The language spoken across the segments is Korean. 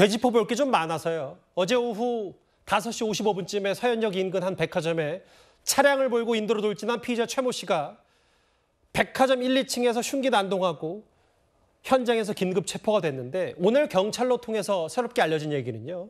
되짚어볼 게 좀 많아서요. 어제 오후 5시 55분쯤에 서현역 인근 한 백화점에 차량을 몰고 인도로 돌진한 피의자 최모 씨가 백화점 1, 2층에서 흉기 난동하고 현장에서 긴급 체포가 됐는데 오늘 경찰로 통해서 새롭게 알려진 얘기는요.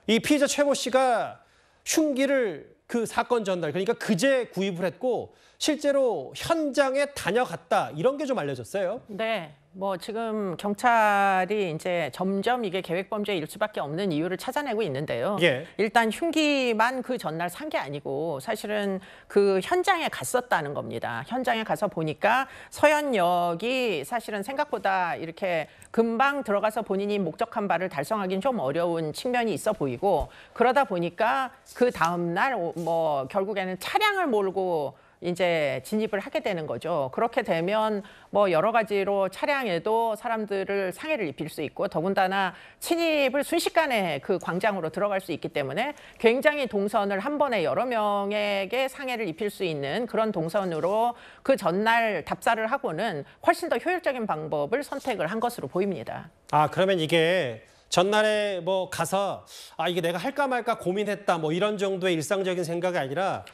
이 피의자 최모 씨가 흉기를 그 사건 전날, 그러니까 그제 구입을 했고 실제로 현장에 다녀갔다, 이런 게 좀 알려졌어요. 네. 뭐 지금 경찰이 이제 점점 이게 계획범죄일 수밖에 없는 이유를 찾아내고 있는데요. 예. 일단 흉기만 그 전날 산 게 아니고 사실은 그 현장에 갔었다는 겁니다. 현장에 가서 보니까 서현역이 사실은 생각보다 이렇게 금방 들어가서 본인이 목적한 바를 달성하기는 좀 어려운 측면이 있어 보이고, 그러다 보니까 그 다음 날 뭐 결국에는 차량을 몰고 이제 진입을 하게 되는 거죠. 그렇게 되면 뭐 여러 가지로 차량에도 사람들을 상해를 입힐 수 있고, 더군다나 침입을 순식간에 그 광장으로 들어갈 수 있기 때문에 굉장히 동선을 한 번에 여러 명에게 상해를 입힐 수 있는 그런 동선으로 그 전날 답사를 하고는 훨씬 더 효율적인 방법을 선택을 한 것으로 보입니다. 아, 그러면 이게 전날에 뭐 가서 이게 내가 할까 말까 고민했다, 뭐 이런 정도의 일상적인 생각이 아니라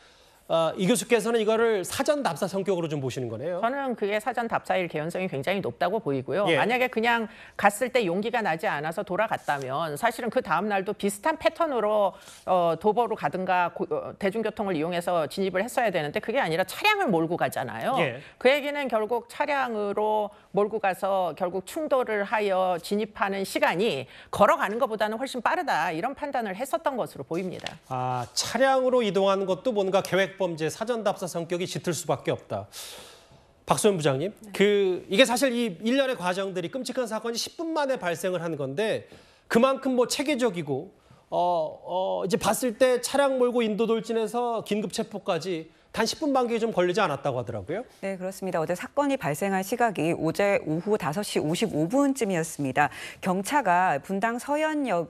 이 교수께서는 이거를 사전 답사 성격으로 좀 보시는 거네요. 저는 그게 사전 답사일 개연성이 굉장히 높다고 보이고요. 예. 만약에 그냥 갔을 때 용기가 나지 않아서 돌아갔다면 사실은 그 다음 날도 비슷한 패턴으로 도보로 가든가 대중교통을 이용해서 진입을 했어야 되는데 그게 아니라 차량을 몰고 가잖아요. 예. 그 얘기는 결국 차량으로 몰고 가서 결국 충돌을 하여 진입하는 시간이 걸어가는 것보다는 훨씬 빠르다, 이런 판단을 했었던 것으로 보입니다. 아, 차량으로 이동하는 것도 뭔가 계획범죄 사전 답사 성격이 짙을 수밖에 없다. 박소연 부장님, 이게 사실 이 일련의 과정들이 끔찍한 사건이 10분 만에 발생을 한 건데 그만큼 뭐 체계적이고 이제 봤을 때 차량 몰고 인도 돌진해서 긴급 체포까지 단 10분 반격이 좀 걸리지 않았다고 하더라고요. 네, 그렇습니다. 어제 사건이 발생한 시각이 어제 오후 5시 55분쯤이었습니다. 경차가 분당 서현역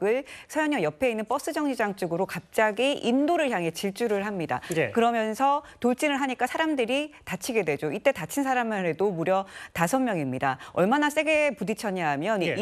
옆에 있는 버스 정류장 쪽으로 갑자기 인도를 향해 질주를 합니다. 예. 그러면서 돌진을 하니까 사람들이 다치게 되죠. 이때 다친 사람만 해도 무려 5명입니다. 얼마나 세게 부딪혔냐 하면 예.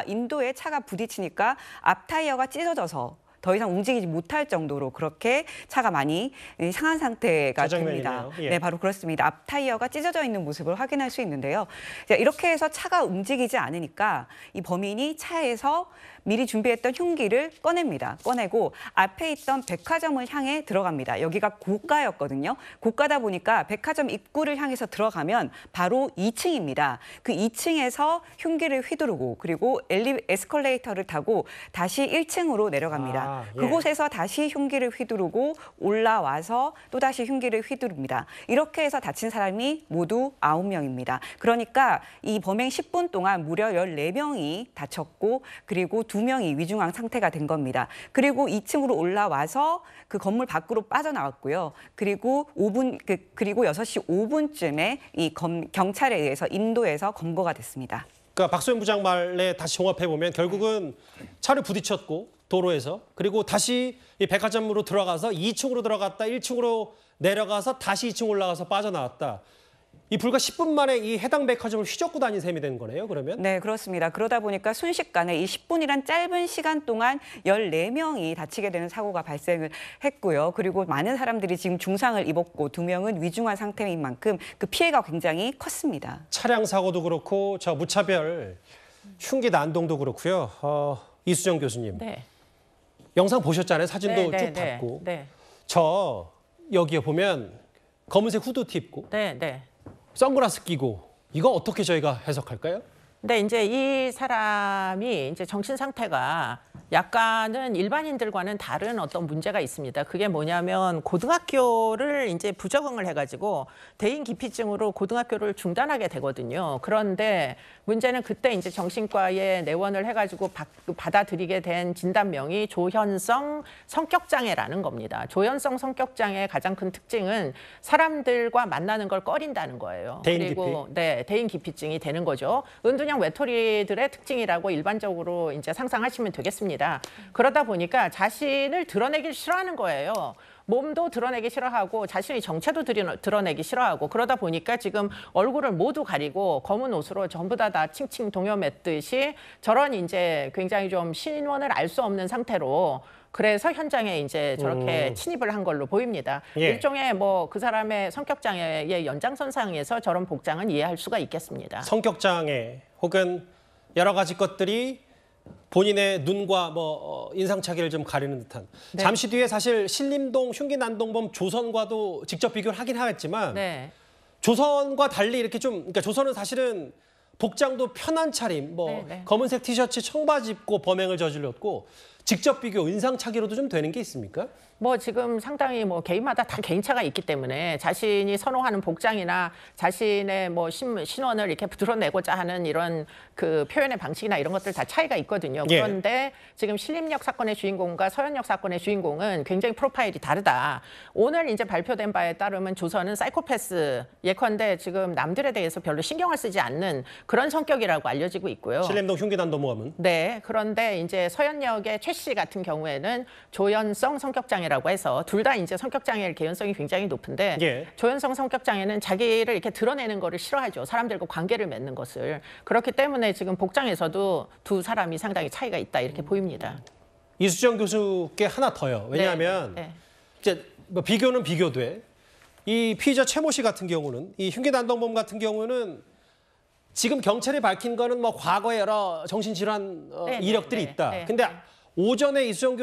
인도에 차가 부딪히니까 앞 타이어가 찢어져서 더 이상 움직이지 못할 정도로 그렇게 차가 많이 상한 상태가 됩니다. 예. 네, 바로 그렇습니다. 앞 타이어가 찢어져 있는 모습을 확인할 수 있는데요. 이렇게 해서 차가 움직이지 않으니까 이 범인이 차에서 미리 준비했던 흉기를 꺼냅니다. 꺼내고 앞에 있던 백화점을 향해 들어갑니다. 여기가 고가였거든요. 고가다 보니까 백화점 입구를 향해서 들어가면 바로 2층입니다. 그 2층에서 흉기를 휘두르고 그리고 에스컬레이터를 타고 다시 1층으로 내려갑니다. 예. 그곳에서 다시 흉기를 휘두르고 올라와서 또다시 흉기를 휘두릅니다. 이렇게 해서 다친 사람이 모두 9명입니다. 그러니까 이 범행 10분 동안 무려 14명이 다쳤고 그리고 2명이 위중한 상태가 된 겁니다. 그리고 2층으로 올라와서 그 건물 밖으로 빠져나왔고요. 그리고 6시 5분쯤에 이 경찰에 의해서 인도에서 검거가 됐습니다. 그러니까 박소연 부장 말에 다시 종합해 보면 결국은 차를 부딪혔고 도로에서, 그리고 다시 이 백화점으로 들어가서 2층으로 들어갔다 1층으로 내려가서 다시 2층 올라가서 빠져나왔다. 이 불과 10분 만에 이 해당 백화점을 휘젓고 다닌 셈이 되는 거네요, 그러면? 네, 그렇습니다. 그러다 보니까 순식간에 이 10분이란 짧은 시간 동안 14명이 다치게 되는 사고가 발생을 했고요. 그리고 많은 사람들이 지금 중상을 입었고 2명은 위중한 상태인 만큼 그 피해가 굉장히 컸습니다. 차량 사고도 그렇고 저 무차별 흉기 난동도 그렇고요. 이수정 교수님. 네. 영상 보셨잖아요. 사진도 네, 쭉 네, 봤고. 네. 저 여기에 보면 검은색 후드티 입고 네, 네. 선글라스 끼고, 이거 어떻게 저희가 해석할까요? 근데 이제 이 사람이 이제 정신 상태가 약간은 일반인들과는 다른 어떤 문제가 있습니다. 그게 뭐냐면 고등학교를 이제 부적응을 해가지고 대인 기피증으로 고등학교를 중단하게 되거든요. 그런데 문제는 그때 이제 정신과에 내원을 해가지고 받아들이게 된 진단명이 조현성 성격장애라는 겁니다. 조현성 성격장애의 가장 큰 특징은 사람들과 만나는 걸 꺼린다는 거예요. 대인 그리고 기피? 네, 대인 기피증이 되는 거죠. 은둔형 외톨이들의 특징이라고 일반적으로 이제 상상하시면 되겠습니다. 그러다 보니까 자신을 드러내길 싫어하는 거예요. 몸도 드러내기 싫어하고 자신의 정체도 드러내기 싫어하고 그러다 보니까 지금 얼굴을 모두 가리고 검은 옷으로 전부 다 칭칭 동여맸듯이 저런 이제 굉장히 좀 신원을 알 수 없는 상태로 그래서 현장에 이제 저렇게 침입을 한 걸로 보입니다. 예. 일종의 뭐 그 사람의 성격 장애의 연장선상에서 저런 복장은 이해할 수가 있겠습니다. 성격 장애 혹은 여러 가지 것들이 본인의 눈과 뭐 인상착의를 좀 가리는 듯한. 네. 잠시 뒤에 사실 신림동 흉기 난동범 조선과도 직접 비교를 하긴 하겠지만 네. 조선과 달리 이렇게 좀 그러니까 조선은 사실은 복장도 편한 차림, 뭐 네, 네. 검은색 티셔츠, 청바지 입고 범행을 저질렀고 직접 비교, 인상착의로도 좀 되는 게 있습니까? 뭐 지금 상당히 뭐 개인마다 다 개인차가 있기 때문에 자신이 선호하는 복장이나 자신의 뭐 신원을 이렇게 드러내고자 하는 이런 그 표현의 방식이나 이런 것들 다 차이가 있거든요. 예. 그런데 지금 신림역 사건의 주인공과 서현역 사건의 주인공은 굉장히 프로파일이 다르다. 오늘 이제 발표된 바에 따르면 조선은 사이코패스 예컨대 지금 남들에 대해서 별로 신경을 쓰지 않는 그런 성격이라고 알려지고 있고요. 신림동 흉기 난동범은 네, 그런데 이제 서현역의 최 씨 같은 경우에는 조현성 성격장애라고 해서 둘 다 이제 성격장애의 개연성이 굉장히 높은데 예. 조현성 성격장애는 자기를 이렇게 드러내는 거를 싫어하죠. 사람들과 관계를 맺는 것을. 그렇기 때문에 지금 복장에서도 두 사람이 상당히 차이가 있다 이렇게 보입니다. 이수정 교수께 하나 더요. 왜냐하면 네. 이제 뭐 비교는 비교돼. 이 피의자 최모 씨 같은 경우는 이 흉기 난동범 같은 경우는 지금 경찰이 밝힌 거는 뭐 과거에 여러 정신질환 이력들이 있다. 근데 오전에 이수정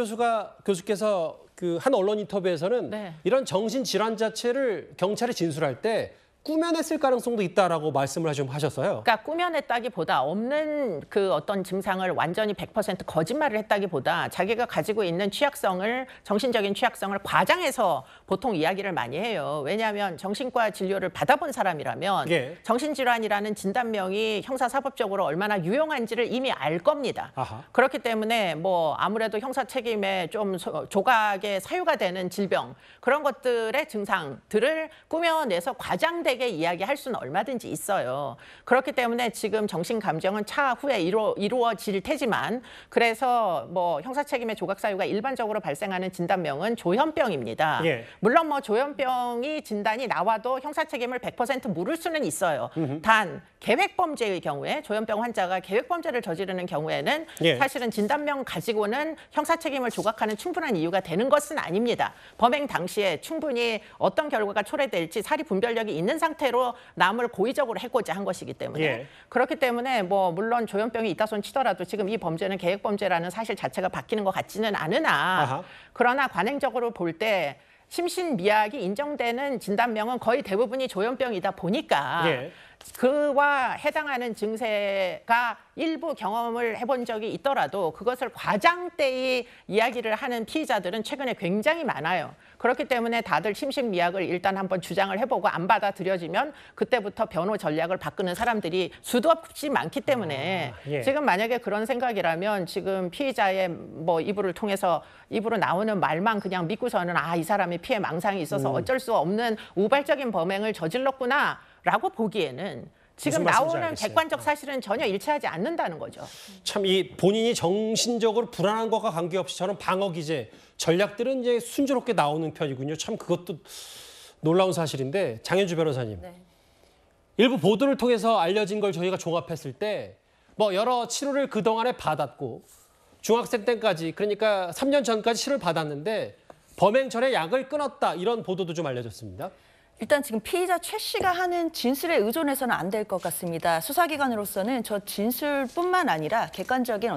교수께서 그 한 언론 인터뷰에서는 이런 정신질환 자체를 경찰이 진술할 때 꾸며냈을 가능성도 있다라고 말씀을 좀 하셨어요. 그러니까 꾸며냈다기보다 없는 그 어떤 증상을 완전히 100% 거짓말을 했다기보다 자기가 가지고 있는 취약성을 정신적인 취약성을 과장해서 보통 이야기를 많이 해요. 왜냐하면 정신과 진료를 받아본 사람이라면 예. 정신질환이라는 진단명이 형사사법적으로 얼마나 유용한지를 이미 알 겁니다. 아하. 그렇기 때문에 뭐 아무래도 형사 책임에 좀 조각에 사유가 되는 질병 그런 것들의 증상들을 꾸며내서 과장되게 이야기할 수는 얼마든지 있어요. 그렇기 때문에 지금 정신감정은 차후에 이루어질 테지만 그래서 뭐 형사책임의 조각 사유가 일반적으로 발생하는 진단명은 조현병입니다. 예. 물론 뭐 조현병이 진단이 나와도 형사책임을 100% 물을 수는 있어요. 단 계획범죄의 경우에 조현병 환자가 계획범죄를 저지르는 경우에는 예. 사실은 진단명 가지고는 형사책임을 조각하는 충분한 이유가 되는 것은 아닙니다. 범행 당시에 충분히 어떤 결과가 초래될지 사리 분별력이 있는 상태로 남을 고의적으로 해고자 한 것이기 때문에 예. 그렇기 때문에 뭐 물론 조현병이 있다 손 치더라도 지금 이 범죄는 계획범죄라는 사실 자체가 바뀌는 것 같지는 않으나 아하. 그러나 관행적으로 볼 때 심신미약이 인정되는 진단명은 거의 대부분이 조현병이다 보니까 예. 그와 해당하는 증세가 일부 경험을 해본 적이 있더라도 그것을 과장되이 이야기를 하는 피의자들은 최근에 굉장히 많아요. 그렇기 때문에 다들 심신미약을 일단 한번 주장을 해보고 안 받아들여지면 그때부터 변호 전략을 바꾸는 사람들이 수도 없이 많기 때문에 예. 지금 만약에 그런 생각이라면 지금 피의자의 뭐 입으로 나오는 말만 그냥 믿고서는 이 사람이 피해 망상이 있어서 어쩔 수 없는 우발적인 범행을 저질렀구나라고 보기에는 지금 나오는 알겠어요. 객관적 사실은 전혀 일치하지 않는다는 거죠. 참 이 본인이 정신적으로 불안한 것과 관계없이 저런 방어 기제 전략들은 이제 순조롭게 나오는 편이군요. 참 그것도 놀라운 사실인데 장현주 변호사님. 일부 보도를 통해서 알려진 걸 저희가 종합했을 때 뭐 여러 치료를 그동안에 받았고 중학생 때까지 그러니까 3년 전까지 치료를 받았는데 범행 전에 약을 끊었다 이런 보도도 좀 알려졌습니다. 일단 지금 피의자 최 씨가 하는 진술에 의존해서는 안 될 것 같습니다. 수사기관으로서는 저 진술뿐만 아니라 객관적인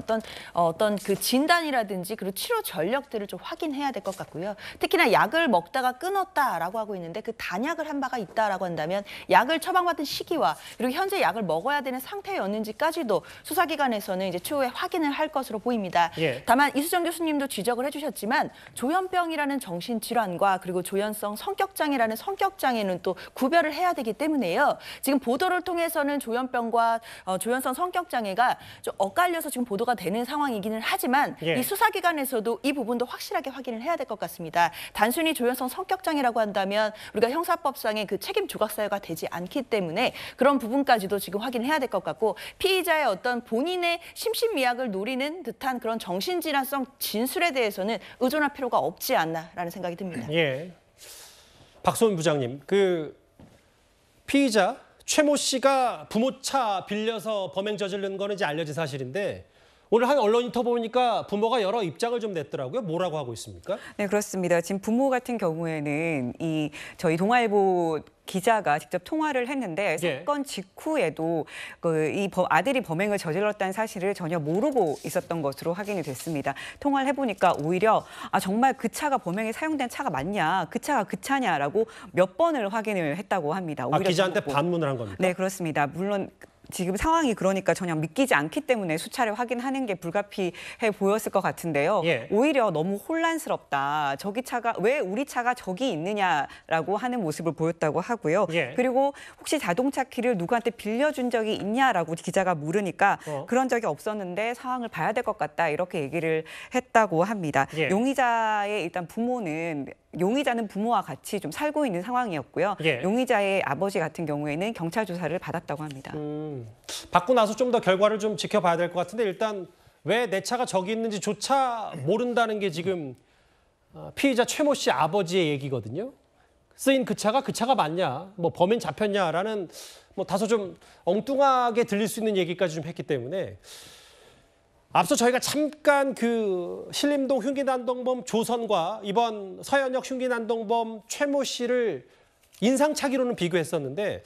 어떤 그 진단이라든지 그리고 치료 전력들을 좀 확인해야 될 것 같고요. 특히나 약을 먹다가 끊었다라고 하고 있는데 그 단약을 한 바가 있다라고 한다면 약을 처방받은 시기와 그리고 현재 약을 먹어야 되는 상태였는지까지도 수사기관에서는 이제 추후에 확인을 할 것으로 보입니다. 예. 다만 이수정 교수님도 지적을 해주셨지만 조현병이라는 정신질환과 그리고 조현성 성격장애라는 성격장애 성격장애는 또 구별을 해야 되기 때문에요. 지금 보도를 통해서는 조현병과 조현성 성격장애가 좀 엇갈려서 지금 보도가 되는 상황이기는 하지만 예. 이 수사기관에서도 이 부분도 확실하게 확인을 해야 될 것 같습니다. 단순히 조현성 성격장애라고 한다면 우리가 형사법상의 그 책임 조각 사유가 되지 않기 때문에 그런 부분까지도 지금 확인해야 될 것 같고 피의자의 어떤 본인의 심신미약을 노리는 듯한 그런 정신질환성 진술에 대해서는 의존할 필요가 없지 않나라는 생각이 듭니다. 예. 박소은 부장님, 그 피의자 최모 씨가 부모 차 빌려서 범행 저지른 거는 이제 알려진 사실인데 오늘 한 언론 인터뷰 보니까 부모가 여러 입장을 좀 냈더라고요. 뭐라고 하고 있습니까? 네, 그렇습니다. 지금 부모 같은 경우에는 저희 동아일보 기자가 직접 통화를 했는데 예. 사건 직후에도 아들이 범행을 저질렀다는 사실을 전혀 모르고 있었던 것으로 확인이 됐습니다. 통화를 해보니까 오히려 정말 그 차가 범행에 사용된 차가 맞냐, 그 차가 그 차냐라고 몇 번을 확인을 했다고 합니다. 오히려 기자한테 반문을 한 겁니까? 네, 그렇습니다. 물론 지금 상황이 그러니까 전혀 믿기지 않기 때문에 수차례 확인하는 게 불가피해 보였을 것 같은데요. 예. 오히려 너무 혼란스럽다. 저기 차가 왜 우리 차가 저기 있느냐라고 하는 모습을 보였다고 하고요. 예. 그리고 혹시 자동차 키를 누구한테 빌려준 적이 있냐라고 기자가 물으니까 그런 적이 없었는데 상황을 봐야 될 것 같다. 이렇게 얘기를 했다고 합니다. 예. 용의자의 일단 용의자는 부모와 같이 좀 살고 있는 상황이었고요. 예. 용의자의 아버지 같은 경우에는 경찰 조사를 받았다고 합니다. 받고 나서 좀 더 결과를 좀 지켜봐야 될 것 같은데 일단 왜 내 차가 저기 있는지조차 모른다는 게 지금 피의자 최모 씨 아버지의 얘기거든요. 쓰인 그 차가 맞냐, 뭐 범인 잡혔냐라는 뭐 다소 좀 엉뚱하게 들릴 수 있는 얘기까지 좀 했기 때문에 앞서 저희가 잠깐 그 신림동 흉기난동범 조선과 이번 서현역 흉기난동범 최모 씨를 인상착의로는 비교했었는데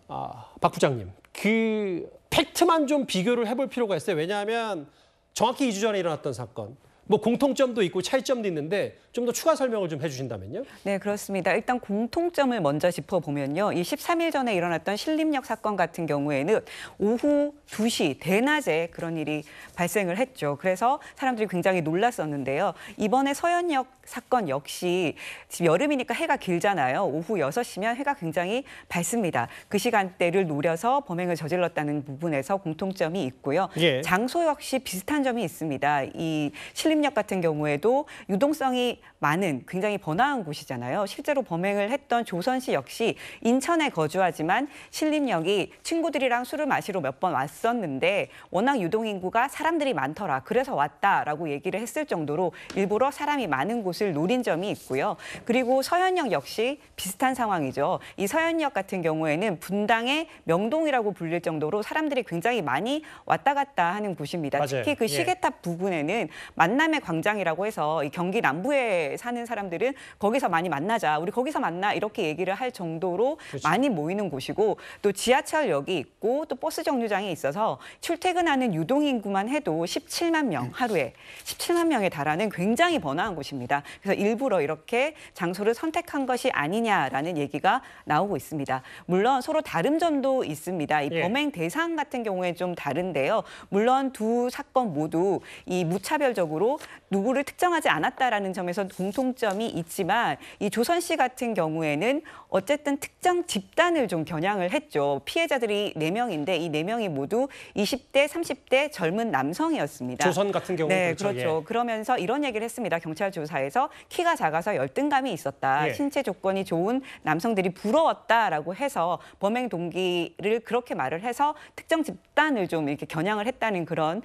박 부장님, 그 팩트만 좀 비교를 해볼 필요가 있어요. 왜냐하면 정확히 2주 전에 일어났던 사건, 뭐 공통점도 있고 차이점도 있는데 좀 더 추가 설명을 좀 해주신다면요. 네, 그렇습니다. 일단 공통점을 먼저 짚어보면요. 이 13일 전에 일어났던 신림역 사건 같은 경우에는 오후 2시, 대낮에 그런 일이 발생을 했죠. 그래서 사람들이 굉장히 놀랐었는데요. 이번에 서현역 사건 역시 지금 여름이니까 해가 길잖아요. 오후 6시면 해가 굉장히 밝습니다. 그 시간대를 노려서 범행을 저질렀다는 부분에서 공통점이 있고요. 예. 장소 역시 비슷한 점이 있습니다. 이 신림역 같은 경우에도 유동성이 많은 굉장히 번화한 곳이잖아요. 실제로 범행을 했던 조선 씨 역시 인천에 거주하지만 신림역이 친구들이랑 술을 마시러 몇 번 왔었는데 워낙 유동인구가 사람들이 많더라. 그래서 왔다라고 얘기를 했을 정도로 일부러 사람이 많은 곳을 노린 점이 있고요. 그리고 서현역 역시 비슷한 상황이죠. 이 서현역 같은 경우에는 분당의 명동이라고 불릴 정도로 사람들이 굉장히 많이 왔다 갔다 하는 곳입니다. 맞아요. 특히 그 시계탑 부근에는 만남의 광장이라고 해서 이 경기 남부에 사는 사람들은 거기서 많이 만나자, 우리 거기서 만나 이렇게 얘기를 할 정도로 그렇죠. 많이 모이는 곳이고 또 지하철역이 있고 또 버스 정류장이 있어서 출퇴근하는 유동인구만 해도 17만 명 하루에 17만 명에 달하는 굉장히 번화한 곳입니다. 그래서 일부러 이렇게 장소를 선택한 것이 아니냐라는 얘기가 나오고 있습니다. 물론 서로 다른 점도 있습니다. 이 예. 범행 대상 같은 경우에 좀 다른데요. 물론 두 사건 모두 이 무차별적으로 누구를 특정하지 않았다라는 점에서 공통점이 있지만 이 조선 씨 같은 경우에는 어쨌든 특정 집단을 좀 겨냥을 했죠. 피해자들이 4명인데 이 4명이 모두 20대, 30대 젊은 남성이었습니다. 조선 같은 경우는 네, 그렇죠. 그렇죠. 그러면서 이런 얘기를 했습니다. 경찰 조사에서 키가 작아서 열등감이 있었다. 예. 신체 조건이 좋은 남성들이 부러웠다라고 해서 범행 동기를 그렇게 말을 해서 특정 집단을 좀 이렇게 겨냥을 했다는 그런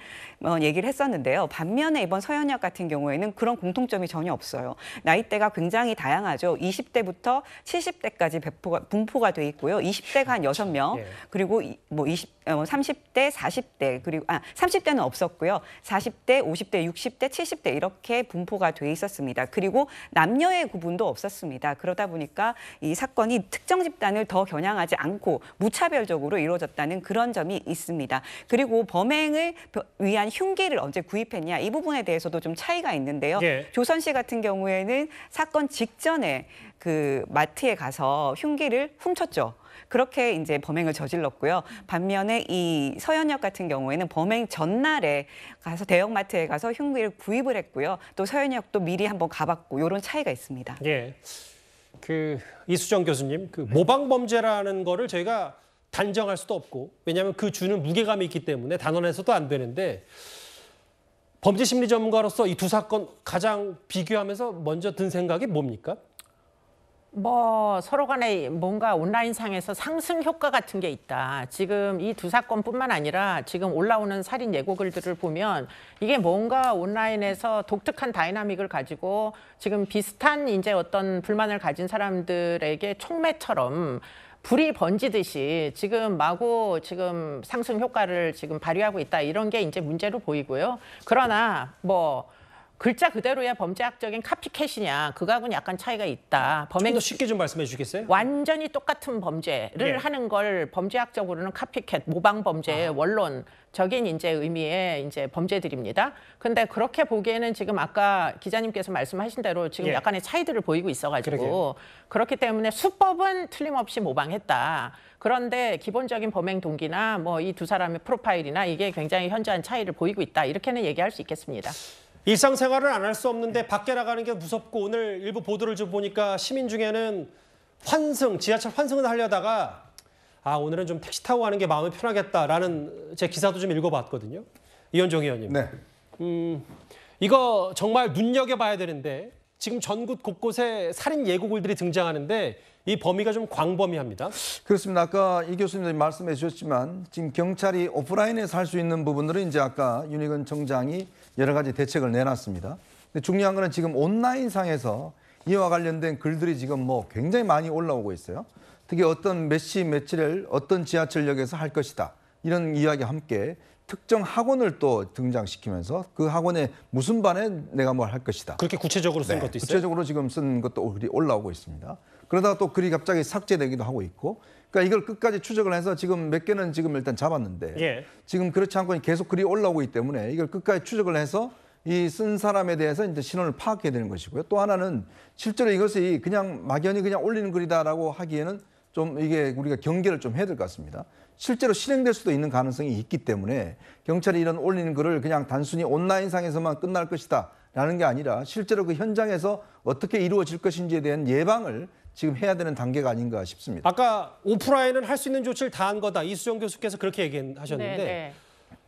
얘기를 했었는데요. 반면에 이번 서현역 같은 경우에는 그런 공통점이 전혀 없어요. 나이대가 굉장히 다양하죠. 20대부터 70대까지 분포가 돼 있고요. 20대가 한 6명, 예. 그리고 30대, 40대, 그리고 30대는 없었고요. 40대, 50대, 60대, 70대 이렇게 분포가 돼 있었습니다. 그리고 남녀의 구분도 없었습니다. 그러다 보니까 이 사건이 특정 집단을 더 겨냥하지 않고 무차별적으로 이루어졌다는 그런 점이 있습니다. 그리고 범행을 위한 흉기를 언제 구입했냐 이 부분에 대해서도 좀 차이가 있는데요. 예. 조선 씨 같은 경우에는 사건 직전에 그 마트에 가서 흉기를 훔쳤죠. 그렇게 이제 범행을 저질렀고요. 반면에 이 서현역 같은 경우에는 범행 전날에 가서 대형마트에 가서 흉기를 구입을 했고요. 또 서현역도 미리 한번 가봤고 이런 차이가 있습니다. 예. 그 이수정 교수님, 그 모방 범죄라는 거를 저희가 단정할 수도 없고, 왜냐하면 그 주는 무게감이 있기 때문에 단언해서도 안 되는데, 범죄 심리 전문가로서 이 두 사건 가장 비교하면서 먼저 든 생각이 뭡니까? 뭐 서로 간에 뭔가 온라인상에서 상승 효과 같은 게 있다. 지금 이 두 사건뿐만 아니라 지금 올라오는 살인 예고글들을 보면 이게 뭔가 온라인에서 독특한 다이나믹을 가지고 지금 비슷한 이제 어떤 불만을 가진 사람들에게 촉매처럼 불이 번지듯이 지금 마구 지금 상승 효과를 지금 발휘하고 있다. 이런 게 이제 문제로 보이고요. 그러나 뭐 글자 그대로의 범죄학적인 카피캣이냐, 그거하고는 약간 차이가 있다. 좀 더 쉽게 좀 말씀해 주시겠어요? 완전히 똑같은 범죄를 예. 하는 걸 범죄학적으로는 카피캣, 모방 범죄의 원론적인 이제 의미의 이제 범죄들입니다. 근데 그렇게 보기에는 지금 아까 기자님께서 말씀하신 대로 지금 예. 약간의 차이들을 보이고 있어가지고 그러게요. 그렇기 때문에 수법은 틀림없이 모방했다. 그런데 기본적인 범행 동기나 뭐 이 두 사람의 프로파일이나 이게 굉장히 현저한 차이를 보이고 있다. 이렇게는 얘기할 수 있겠습니다. 일상생활을 안 할 수 없는데 밖에 나가는 게 무섭고, 오늘 일부 보도를 좀 보니까 시민 중에는 지하철 환승을 하려다가 오늘은 좀 택시 타고 가는 게 마음이 편하겠다라는 제 기사도 좀 읽어봤거든요. 이현종 의원님. 네. 이거 정말 눈여겨봐야 되는데, 지금 전국 곳곳에 살인 예고글들이 등장하는데 이 범위가 좀 광범위합니다. 그렇습니다. 아까 이 교수님도 말씀해 주셨지만 지금 경찰이 오프라인에서 할 수 있는 부분들은 이제 아까 윤희근 청장이 여러 가지 대책을 내놨습니다. 근데 중요한 거는 지금 온라인상에서 이와 관련된 글들이 지금 뭐 굉장히 많이 올라오고 있어요. 특히 어떤 몇 시 며칠을 어떤 지하철역에서 할 것이다. 이런 이야기와 함께 특정 학원을 또 등장시키면서 그 학원에 무슨 반에 내가 뭘 할 것이다. 그렇게 구체적으로 쓴 것도 있어요? 구체적으로 지금 쓴 것도 글이 올라오고 있습니다. 그러다가 또 글이 갑자기 삭제되기도 하고 있고, 그러니까 이걸 끝까지 추적을 해서 지금 몇 개는 지금 일단 잡았는데 예. 지금 그렇지 않고 계속 글이 올라오고 있기 때문에 이걸 끝까지 추적을 해서 이 쓴 사람에 대해서 이제 신원을 파악해야 되는 것이고요. 또 하나는 실제로 이것이 그냥 막연히 그냥 올리는 글이다라고 하기에는 좀 이게 우리가 경계를 좀 해야 될 것 같습니다. 실제로 실행될 수도 있는 가능성이 있기 때문에 경찰이 이런 올리는 글을 그냥 단순히 온라인상에서만 끝날 것이다 라는 게 아니라 실제로 그 현장에서 어떻게 이루어질 것인지에 대한 예방을 지금 해야 되는 단계가 아닌가 싶습니다. 아까 오프라인은 할 수 있는 조치를 다 한 거다. 이수정 교수께서 그렇게 얘기하셨는데 네.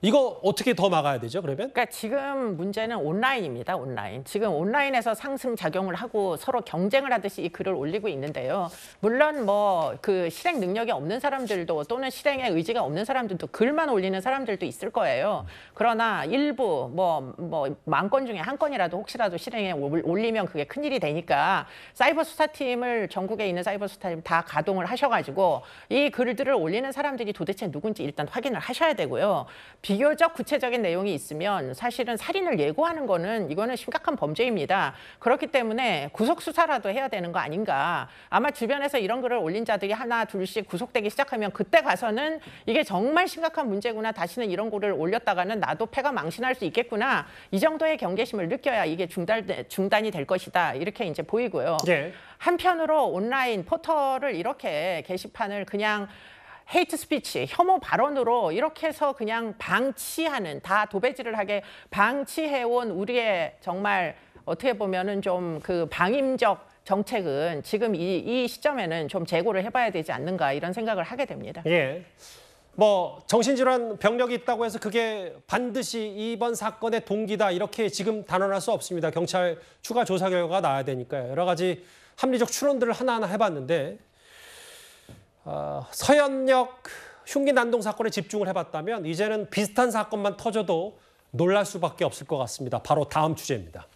이거 어떻게 더 막아야 되죠, 그러면? 그러니까 지금 문제는 온라인입니다. 온라인. 지금 온라인에서 상승 작용을 하고 서로 경쟁을 하듯이 이 글을 올리고 있는데요. 물론 뭐 그 실행 능력이 없는 사람들도 또는 실행의 의지가 없는 사람들도 글만 올리는 사람들도 있을 거예요. 그러나 일부 뭐 만 건 중에 한 건이라도 혹시라도 실행에 올리면 그게 큰일이 되니까 사이버 수사팀을 전국에 있는 사이버 수사팀 다 가동을 하셔가지고 이 글들을 올리는 사람들이 도대체 누군지 일단 확인을 하셔야 되고요. 비교적 구체적인 내용이 있으면 사실은 살인을 예고하는 거는 이거는 심각한 범죄입니다. 그렇기 때문에 구속 수사라도 해야 되는 거 아닌가. 아마 주변에서 이런 글을 올린 자들이 하나 둘씩 구속되기 시작하면 그때 가서는 이게 정말 심각한 문제구나. 다시는 이런 글을 올렸다가는 나도 패가 망신할 수 있겠구나. 이 정도의 경계심을 느껴야 이게 중단이 될 것이다. 이렇게 이제 보이고요. 예. 한편으로 온라인 포털을 이렇게 게시판을 그냥 헤이트 스피치, 혐오 발언으로 이렇게 해서 그냥 방치하는, 다 도배질을 하게 방치해온 우리의 정말 어떻게 보면은 좀 그 방임적 정책은 지금 이 시점에는 좀 재고를 해봐야 되지 않는가 이런 생각을 하게 됩니다. 예. 뭐 정신질환 병력이 있다고 해서 그게 반드시 이번 사건의 동기다 이렇게 지금 단언할 수 없습니다. 경찰 추가 조사 결과가 나와야 되니까요. 여러 가지 합리적 추론들을 하나하나 해봤는데 서현역 흉기 난동 사건에 집중을 해봤다면 이제는 비슷한 사건만 터져도 놀랄 수밖에 없을 것 같습니다. 바로 다음 주제입니다.